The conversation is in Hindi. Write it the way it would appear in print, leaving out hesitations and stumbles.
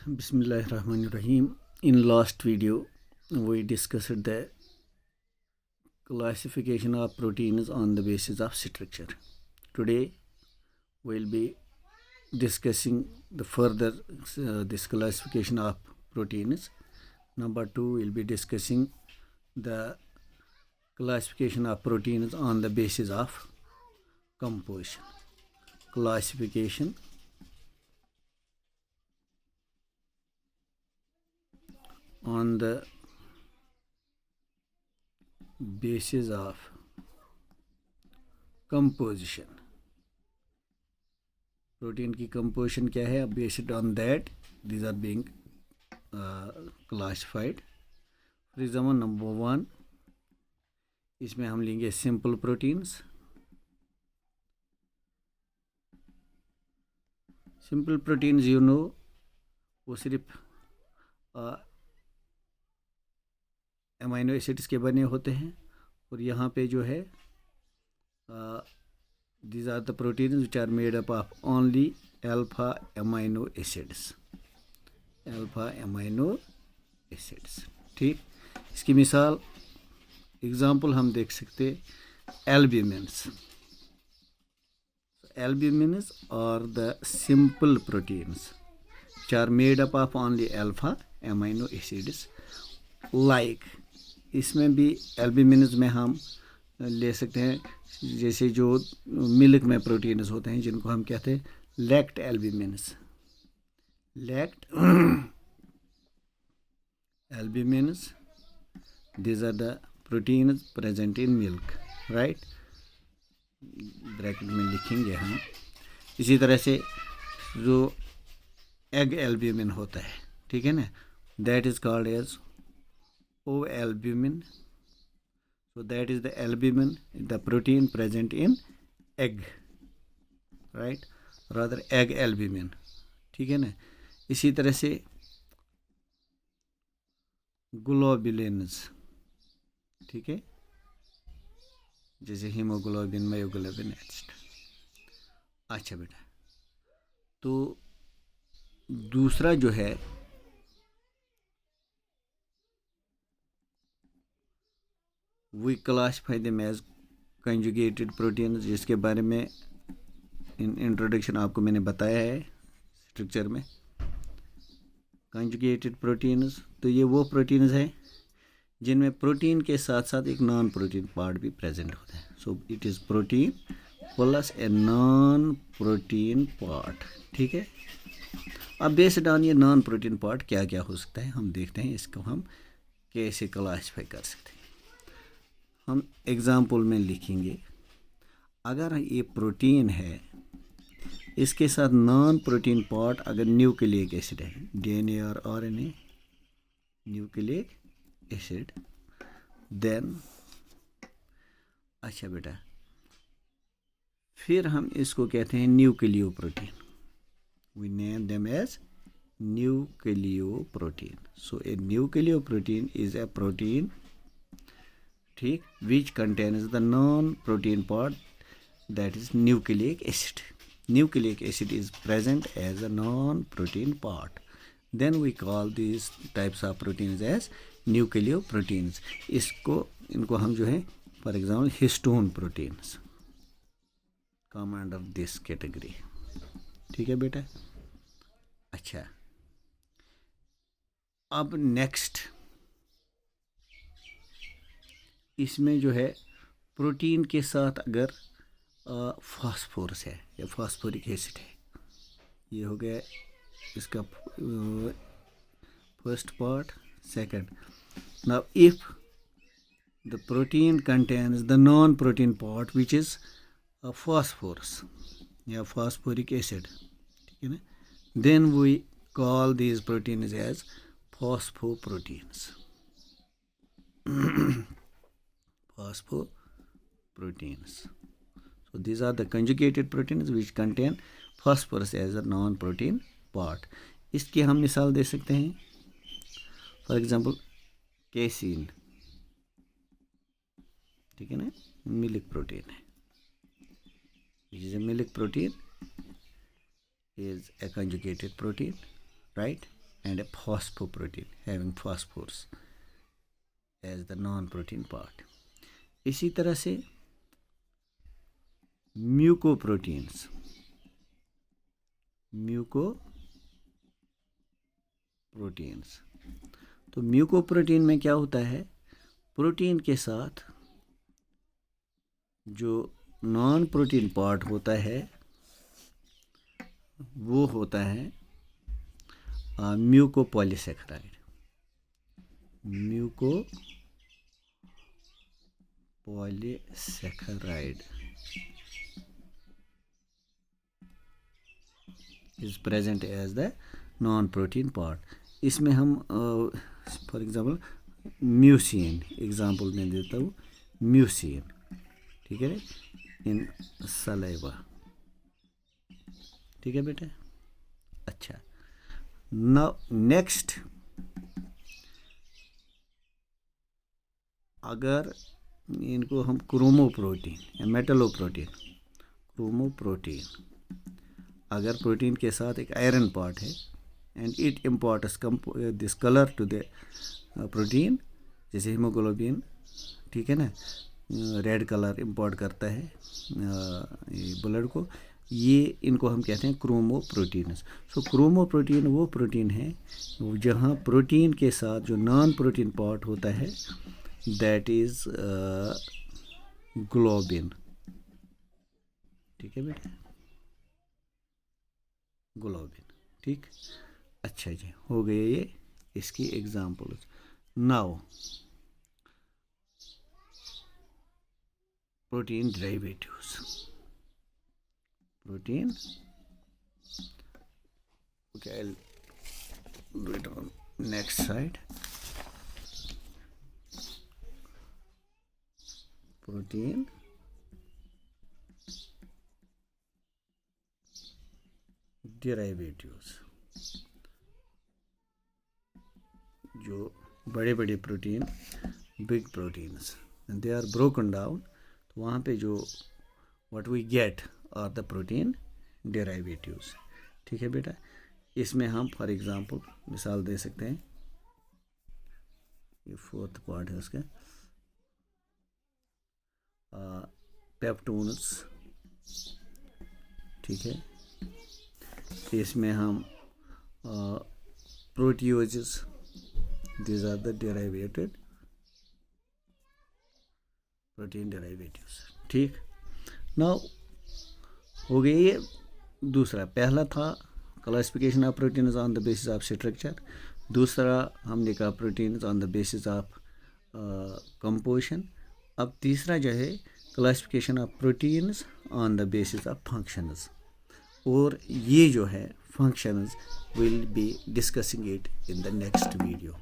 Bismillahirrahmanirrahim. In last video, we discussed the classification of proteins on the basis of structure. Today, we'll be discussing the further this classification of proteins. Number two, we'll be discussing the classification of proteins on the basis of composition. Classification on the basis of composition. Protein की कंपोजिशन क्या है? Based on that these are being classified. For example number 1, इसमें हम लेंगे सिंपल प्रोटीन्स. सिंपल प्रोटीन्स वो सिर्फ अमाइनो एसिड्स के बने होते हैं. और यहाँ पे जो है these are the proteins which are made up of only alpha amino acids. alpha amino acids. ठीक. इसकी मिसाल एग्जाम्पल हम देख सकते albumins. Albumins are the simple proteins which are made up of only alpha amino acids. Like इसमें भी albumins में हम ले सकते हैं जैसे जो मिल्क में प्रोटीन्स होते हैं जिनको हम कहते हैं लैक्ट albumins. लैक्ट albumins, these are the proteins present in milk, right? Bracket में लिखेंगे हम. इसी तरह से जो एग एल्ब्यूमिन होता है, ठीक है ना, that is called as ovalbumin. So that is the albumin, the protein present in egg, right? Rather egg albumin, ठीक है ना. इसी तरह से ग्लोबुलिन्स, ठीक है, जैसे हीमोग्लोबिन, मायोग्लोबिन एक्सेट्रा. अच्छा बेटा, तो दूसरा जो है we classify them as conjugated proteins, जिसके बारे में इंट्रोडक्शन आपको मैंने बताया है स्ट्रक्चर में. कंजुगेटेड प्रोटीन्स, तो ये वो प्रोटीन्स हैं जिनमें प्रोटीन के साथ साथ एक नॉन प्रोटीन पार्ट भी प्रेजेंट होता है. So it is protein plus a non protein part. ठीक है. अब बेस्ड ऑन ये नॉन प्रोटीन पार्ट क्या क्या हो सकता है हम देखते हैं. इसको हम कैसे क्लासिफाई कर सकते हैं. हम एग्जाम्पल में लिखेंगे, अगर ये प्रोटीन है, इसके साथ नॉन प्रोटीन पार्ट अगर न्यूक्लिक एसिड है, डीएनए और आरएनए न्यूक्लिक एसिड, देन अच्छा बेटा, फिर हम इसको कहते हैं nucleoprotein. We name them as nucleoprotein. So a nucleoprotein is a protein, ठीक, which contains the non-protein part, that is nucleic acid. Nucleic acid is present as a non-protein part. Then we call these types of proteins as nucleoproteins. इनको हम जो है for example histone proteins come under this category. ठीक है बेटा. अच्छा, अब नेक्स्ट इसमें जो है प्रोटीन के साथ अगर फास्फोरस है या फास्फोरिक एसिड है, ये हो गया इसका first part. Second, now if the protein contains the non protein part which is phosphorus या फास्फोरिक एसिड, ठीक है ना, then we call these proteins as phosphoproteins. Phosphoproteins. So these are the conjugated proteins which contain phosphorus as a non-protein part. इसकी हम मिसाल दे सकते हैं. फॉर एग्जाम्पल केसीन, ठीक है ना, मिल्क प्रोटीन है. which is a milk protein is a conjugated protein, right? and a phosphoprotein having phosphorus as the non-protein part. इसी तरह से म्यूकोप्रोटीन्स, तो म्यूकोप्रोटीन में क्या होता है, प्रोटीन के साथ जो नॉन प्रोटीन पार्ट होता है वो होता है mucopolysaccharide, is present as the non protein part. इसमें हम फॉर एग्जांपल म्यूसिन एग्जांपल में देता हूँ, म्यूसिन, ठीक है, इन सलाइवा, ठीक है बेटा। अच्छा, नाउ नेक्स्ट, अगर इनको हम क्रोमोप्रोटीन या क्रोमोप्रोटीन, अगर प्रोटीन के साथ एक आयरन पार्ट है and it imports this colour to the protein, जैसे हीमोग्लोबिन, ठीक है ना, रेड कलर इम्पोर्ट करता है ब्लड को, ये इनको हम कहते हैं क्रोमोप्रोटीन्स। सो क्रोमोप्रोटीन वो प्रोटीन है जहाँ प्रोटीन के साथ जो नॉन प्रोटीन पार्ट होता है दैट इज ग्लोबिन, ठीक है बेटा, ग्लोबिन, ठीक। अच्छा जी, हो गए ये इसकी examples. Now protein derivatives, protein, okay, I'll do it on next slide. Protein derivatives, जो बड़े बड़े protein, big proteins, they are broken down, तो वहाँ पे जो what we get और द प्रोटीन डेरिवेटिव्स, ठीक है बेटा। इसमें हम फॉर एग्जांपल मिसाल दे सकते हैं, ये फोर्थ पार्ट है उसका, पेप्टोन्स, ठीक है, इसमें हम proteases, these are the derivated protein derivatives, ठीक। नाउ हो गई ये दूसरा, पहला था classification of proteins on the basis of structure, दूसरा हमने कहा proteins on the basis of composition, अब तीसरा जो है classification of proteins on the basis of functions, और ये जो है functions will be discussing it in the next video.